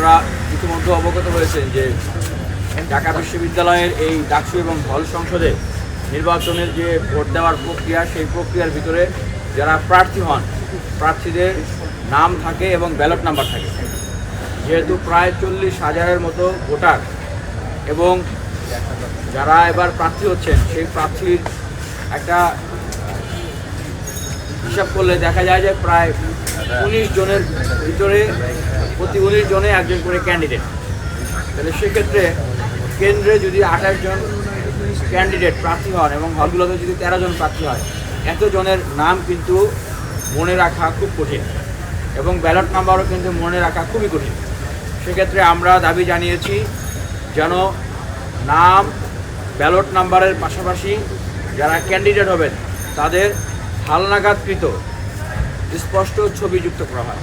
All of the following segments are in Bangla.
আপনারা ইতিমধ্যে অবগত হয়েছেন যে ঢাকা বিশ্ববিদ্যালয়ের এই ডাকসু এবং হল সংসদে নির্বাচনের যে ভোট দেওয়ার প্রক্রিয়া, সেই প্রক্রিয়ার ভিতরে যারা প্রার্থী হন প্রার্থীদের নাম থাকে এবং ব্যালট নাম্বার থাকে। যেহেতু প্রায় 40,000-এর মতো ভোটার এবং যারা এবার প্রার্থী হচ্ছেন সেই প্রার্থীর একটা হিসাব করলে দেখা যায় যে প্রায় 19 জনের ভিতরে প্রতি 19 জনে একজন করে ক্যান্ডিডেট। তাহলে সেক্ষেত্রে কেন্দ্রে যদি 28 জন ক্যান্ডিডেট প্রার্থী হন এবং হলগুলোতে যদি 13 জন প্রার্থী হয়, এত জনের নাম কিন্তু মনে রাখা খুব কঠিন এবং ব্যালট নাম্বারও কিন্তু মনে রাখা খুবই কঠিন। সেক্ষেত্রে আমরা দাবি জানিয়েছি যেন নাম ব্যালট নাম্বারের পাশাপাশি যারা ক্যান্ডিডেট হবেন তাদের হালনাগাদকৃত স্পষ্ট ছবি যুক্ত করা হয়।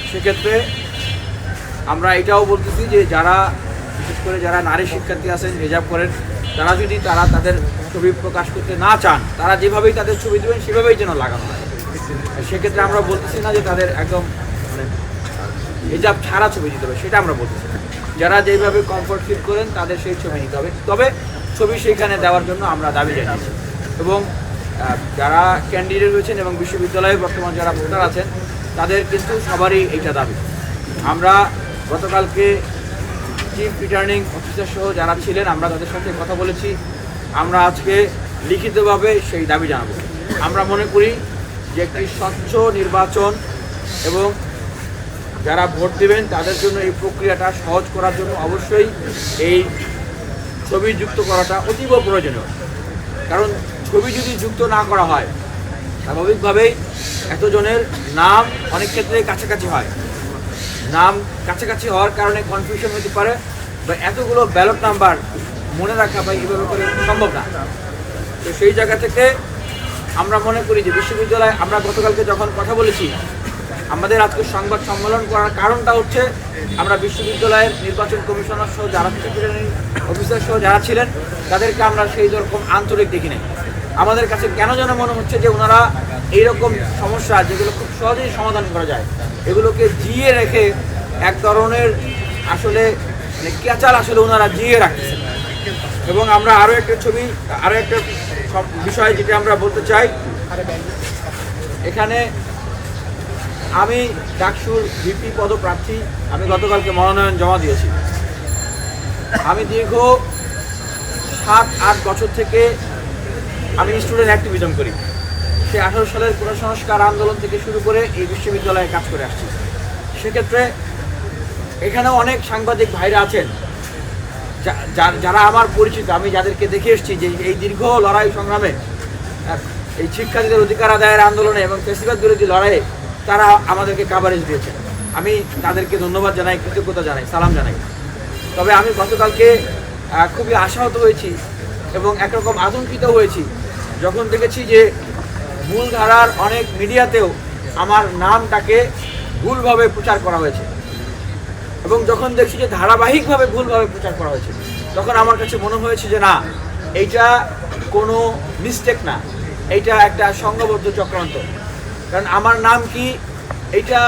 সেক্ষেত্রে আমরা এটাও বলতেছি যে যারা বিশেষ করে যারা নারী শিক্ষার্থী আছেন, হিজাব করেন, তারা যদি তাদের ছবি প্রকাশ করতে না চান, তারা যেভাবেই তাদের ছবি দেবেন সেভাবেই যেন লাগানো হয়। সেক্ষেত্রে আমরা বলতেছি না যে তাদের একদম হিজাব ছাড়া ছবি দিতে হবে, সেটা আমরা বলতেছি না। যারা যেভাবে কমফোর্ট ফিল করেন তাদের সেই ছবি নিতে হবে, তবে ছবি সেইখানে দেওয়ার জন্য আমরা দাবি জানিয়েছি। এবং যারা ক্যান্ডিডেট হয়েছেন এবং বিশ্ববিদ্যালয়ে বর্তমান যারা ভোটার আছেন তাদের কিন্তু সবারই এইটা দাবি। আমরা গতকালকে চিফ রিটার্নিং অফিসার সহ যারা ছিলেন আমরা তাদের সাথে কথা বলেছি। আমরা আজকে লিখিতভাবে সেই দাবি জানাবো। আমরা মনে করি যে একটি স্বচ্ছ নির্বাচন এবং যারা ভোট দেবেন তাদের জন্য এই প্রক্রিয়াটা সহজ করার জন্য অবশ্যই এই ছবি যুক্ত করাটা অতীব প্রয়োজনীয়। কারণ ছবি যদি যুক্ত না করা হয় স্বাভাবিকভাবেই এতজনের নাম অনেক ক্ষেত্রে কাছাকাছি হয়, নাম কাছাকাছি হওয়ার কারণে কনফিউশন হতে পারে, বা এতগুলো ব্যালট নাম্বার মনে রাখা বা এভাবে করে সম্ভব না। তো সেই জায়গা থেকে আমরা মনে করি যে বিশ্ববিদ্যালয়ে আমরা গতকালকে যখন কথা বলেছি, আমাদের আজকে সংবাদ সম্মেলন করার কারণটা হচ্ছে আমরা বিশ্ববিদ্যালয়ের নির্বাচন কমিশনার সহ যারা অফিসার সহ যারা ছিলেন তাদেরকে আমরা সেই রকম আন্তরিক দেখি নাই। আমাদের কাছে কেন যেন মনে হচ্ছে যে ওনারা এইরকম সমস্যা যেগুলো খুব সহজেই সমাধান করা যায় এগুলোকে জিয়ে রেখে এক ধরনের আসলে ক্যাচাল আসলে ওনারা জিয়ে রাখতেছেন। এবং আমরা আরও একটা বিষয় যেটা আমরা বলতে চাই, এখানে আমি ডাকসুর ভিপি পদপ্রার্থী, আমি গতকালকে মনোনয়ন জমা দিয়েছি। আমি দীর্ঘ 7-8 বছর থেকে আমি স্টুডেন্ট অ্যাক্টিভিজম করি। সে 18 সালের পুনঃসংস্কার আন্দোলন থেকে শুরু করে এই বিশ্ববিদ্যালয়ে কাজ করে আসছি। সেক্ষেত্রে এখানেও অনেক সাংবাদিক ভাইরা আছেন যারা আমার পরিচিত, আমি যাদেরকে দেখে এসেছি যে এই দীর্ঘ লড়াই সংগ্রামে, এই শিক্ষার্থীদের অধিকার আদায়ের আন্দোলনে এবং ফ্যাসিবাদ বিরোধী লড়াইয়ে তারা আমাদেরকে কাভারেজ দিয়েছেন। আমি তাদেরকে ধন্যবাদ জানাই, কৃতজ্ঞতা জানাই, সালাম জানাই। তবে আমি গতকালকে খুবই আশাহত হয়েছি এবং একরকম আতঙ্কিত হয়েছি যখন দেখেছি যে মূলধারার অনেক মিডিয়াতেও আমার নামটাকে ভুলভাবে প্রচার করা হয়েছে। এবং যখন দেখছি যে ধারাবাহিকভাবে ভুলভাবে প্রচার করা হয়েছে, তখন আমার কাছে মনে হয়েছে যে না, এইটা কোনো মিস্টেক না, এইটা একটা সংঘবদ্ধ চক্রান্ত। কারণ আমার নাম কি, এইটা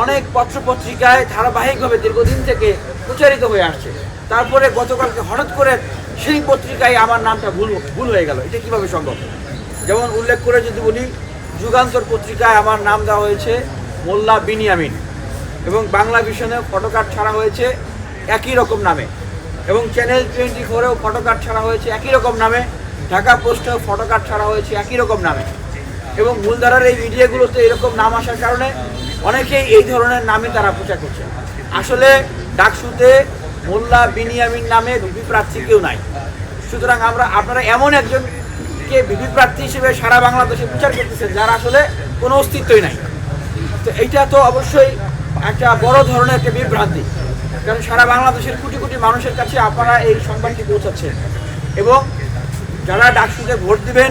অনেক পত্রপত্রিকায় ধারাবাহিকভাবে দীর্ঘদিন থেকে প্রচারিত হয়ে আসছে। তারপরে গতকালকে হঠাৎ করে সেই পত্রিকায় আমার নামটা ভুল হয়ে গেল, এটা কীভাবে সম্ভব? যেমন উল্লেখ করে যদি বলি, যুগান্তর পত্রিকায় আমার নাম দেওয়া হয়েছে মোল্লা বিনিয়ামিন, এবং বাংলা ভিশনে ফটোকার্ড ছাড়া হয়েছে একই রকম নামে, এবং চ্যানেল 24-এও ফটোকার্ড ছাড়া হয়েছে একই রকম নামে, ঢাকা পোস্টেও ফটোকার্ড ছাড়া হয়েছে একই রকম নামে। এবং মূলধারার এই মিডিয়াগুলোতে এরকম নাম আসার কারণে অনেকেই এই ধরনের নামে তারা প্রচার করছে। আসলে ডাকসুতে মোল্লা বিনিয়ামিন নামে ভিপি প্রার্থী কেউ নাই। সুতরাং আপনারা এমন একজনকে ভিপি প্রার্থী হিসেবে সারা বাংলাদেশে প্রচার করতেছেন যার আসলে কোনো অস্তিত্বই নাই। তো এইটা তো অবশ্যই একটা বড় ধরনের একটা বিভ্রান্তি, কারণ সারা বাংলাদেশের কোটি কোটি মানুষের কাছে আপনারা এই সংবাদটি পৌঁছাচ্ছেন এবং যারা ডাকসুতে ভোট দিবেন,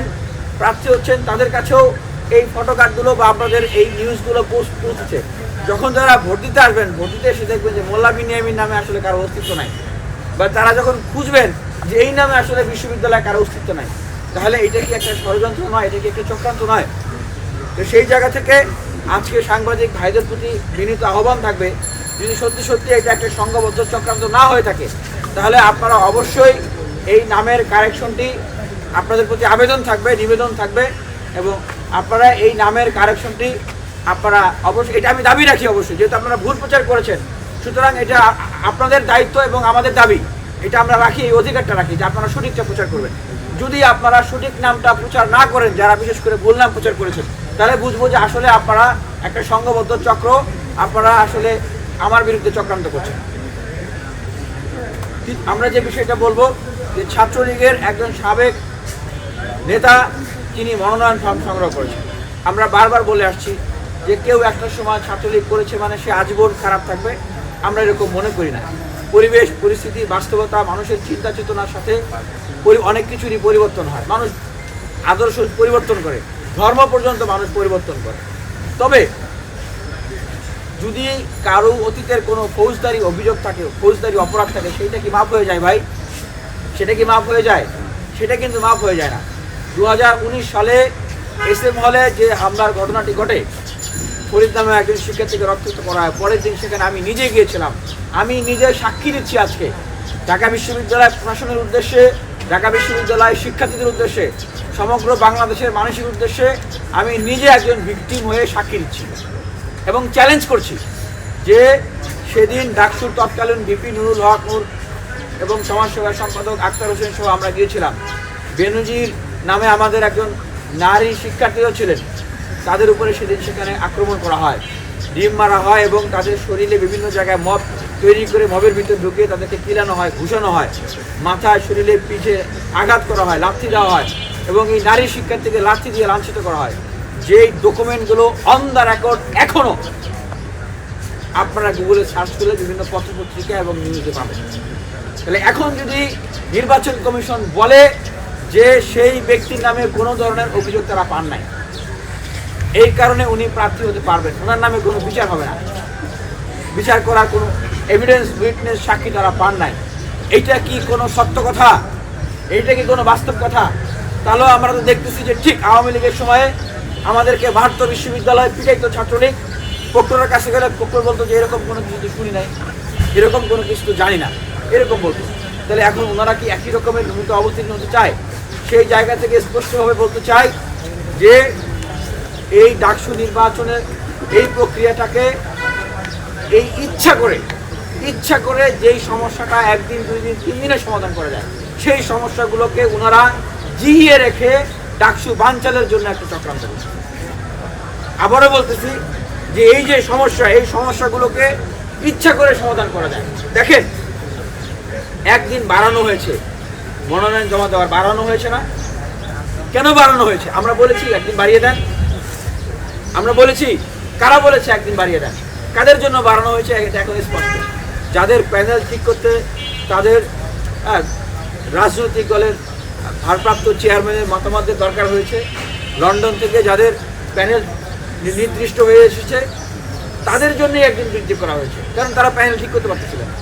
প্রার্থী হচ্ছেন, তাদের কাছেও এই ফটোকার্ডগুলো বা আপনাদের এই নিউজগুলো পৌঁছেছে। যখন যারা ভোট দিতে আসবেন, ভোট দিতে এসে দেখবেন যে মোল্লা বিনিয়ামিন নামে আসলে কারো অস্তিত্ব নাই, বা তারা যখন খুঁজবেন যে এই নামে আসলে বিশ্ববিদ্যালয়ে কারো অস্তিত্ব নাই, তাহলে এটা কি একটা ষড়যন্ত্র নয়, এটা কি একটা চক্রান্ত নয়? তো সেই জায়গা থেকে আজকে সাংবাদিক ভাইদের প্রতি বিনীত আহ্বান থাকবে যদি সত্যি সত্যি এটা একটা সংঘবদ্ধ চক্রান্ত না হয়ে থাকে, তাহলে আপনারা অবশ্যই এই নামের কারেকশনটি, আপনাদের প্রতি আবেদন থাকবে, নিবেদন থাকবে, এবং আপনারা এই নামের কারেকশনটি আপনারা অবশ্যই, এটা আমি দাবি রাখি অবশ্যই, যেহেতু আপনারা ভুল প্রচার করেছেন, সুতরাং এটা আপনাদের দায়িত্ব এবং আমাদের দাবি, এটা আমরা রাখি, এই অধিকারটা রাখি যে আপনারা সঠিকটা প্রচার করবেন। যদি আপনারা সঠিক নামটা প্রচার না করেন, যারা বিশেষ করে ভুল নাম প্রচার করেছেন, তাহলে বুঝবো যে আসলে আপনারা একটা সংঘবদ্ধ চক্র, আপনারা আসলে আমার বিরুদ্ধে চক্রান্ত করছেন। আমরা যে বিষয়টা বলবো যে ছাত্রলীগের একজন সাবেক নেতা তিনি মনোনয়ন ফর্ম সংগ্রহ করেছেন। আমরা বারবার বলে আসছি যে কেউ একটা সময় ছাত্রলীগ করেছে মানে সে আজীবন খারাপ থাকবে, আমরা এরকম মনে করি না। পরিবেশ, পরিস্থিতি, বাস্তবতা, মানুষের চিন্তা চেতনার সাথে অনেক কিছুরই পরিবর্তন হয়। মানুষ আদর্শ পরিবর্তন করে, ধর্ম পর্যন্ত মানুষ পরিবর্তন করে। তবে যদি কারো অতীতের কোনো ফৌজদারি অভিযোগ থাকে, ফৌজদারি অপরাধ থাকে, সেইটা কি মাফ হয়ে যায় ভাই? সেটা কি মাফ হয়ে যায়? সেটা কিন্তু মাফ হয়ে যায় না। 2019 সালে SM হলে যে হামলার ঘটনাটি ঘটে, ফরিদ নামে একজন শিক্ষার্থীকে রক্ষিত করা হয়, পরের দিন সেখানে আমি নিজে গিয়েছিলাম। আমি নিজে সাক্ষী দিচ্ছি আজকে ঢাকা বিশ্ববিদ্যালয় প্রশাসনের উদ্দেশ্যে, ঢাকা বিশ্ববিদ্যালয় শিক্ষার্থীদের উদ্দেশ্যে, সমগ্র বাংলাদেশের মানুষের উদ্দেশ্যে আমি নিজে একজন ভিকটিম হয়ে সাক্ষী দিচ্ছি এবং চ্যালেঞ্জ করছি যে সেদিন ডাকসুর তৎকালীন VP নুরুল হক নূর এবং সমাজসেবা সম্পাদক আক্তার হোসেন সহ আমরা গিয়েছিলাম। বেনজির নামে আমাদের একজন নারী শিক্ষার্থীও ছিলেন, তাদের উপরে সেদিন সেখানে আক্রমণ করা হয়, ডিম মারা হয় এবং তাদের শরীরে বিভিন্ন জায়গায় মব তৈরি করে মবের ভিতরে ঢুকিয়ে তাদেরকে কিলানো হয়, ঘুষানো হয়, মাথায় শরীরে পিঠে আঘাত করা হয়, লাথি দেওয়া হয় এবং এই নারী শিক্ষার্থীকে লাথি দিয়ে লাঞ্ছিত করা হয়। যেই ডকুমেন্টগুলো অন দ্য রেকর্ড এখনও আপনারা গুগলে সার্চ করলে বিভিন্ন পত্রপত্রিকা এবং নিউজে পাবেন। তাহলে এখন যদি নির্বাচন কমিশন বলে যে সেই ব্যক্তির নামে কোনো ধরনের অভিযোগ তারা পান নাই, এই কারণে উনি প্রার্থী হতে পারবেন, ওনার নামে কোনো বিচার হবে না, বিচার করার কোনো এভিডেন্স, উইটনেস, সাক্ষী তারা পান নাই, এইটা কি কোনো সত্য কথা? এইটা কি কোনো বাস্তব কথা? তাহলেও আমরা তো দেখতেছি যে ঠিক আওয়ামী লীগের সময়ে আমাদেরকে ভারত বিশ্ববিদ্যালয় পিটাইতো ছাত্রলীগ, প্রক্টরের কাছে গেলে প্রক্টর বলতো যে এরকম কোনো কিছু তো শুনি নাই, এরকম কোনো কিছু তো জানি না, এরকম বলতো। তাহলে এখন ওনারা কি একই রকমের ভূমিকা অবতীর্ণ হতে চায়? সেই জায়গা থেকে স্পষ্টভাবে বলতে চাই যে এই ডাকসু নির্বাচনের এই প্রক্রিয়াটাকে এই ইচ্ছা করে যেই সমস্যাটা একদিন, 2 দিন, 3 দিনে সমাধান করা যায়, সেই সমস্যাগুলোকে ওনারা জিইয়ে রেখে ডাকসু বানচালের জন্য একটা চক্রান্ত করছে। আবারও বলতেছি যে এই যে সমস্যা, এই সমস্যাগুলোকে ইচ্ছা করে সমাধান করা যায়। দেখেন, একদিন বাড়ানো হয়েছে, মনোনয়ন জমা দেওয়ার বাড়ানো হয়েছে না? কেন বাড়ানো হয়েছে? আমরা বলেছি একদিন বাড়িয়ে দেন, আমরা বলেছি। কারা বলেছে একদিন বাড়িয়ে দেন? কাদের জন্য বাড়ানো হয়েছে এটা এখন স্পষ্ট। যাদের প্যানেল ঠিক করতে তাদের রাজনৈতিক দলের ভারপ্রাপ্ত চেয়ারম্যানের মতামতের দরকার হয়েছে, লন্ডন থেকে যাদের প্যানেল নির্দিষ্ট হয়ে এসেছে তাদের জন্যই একদিন বৃদ্ধি করা হয়েছে, কারণ তারা প্যানেল ঠিক করতে পারতেছিলেন না।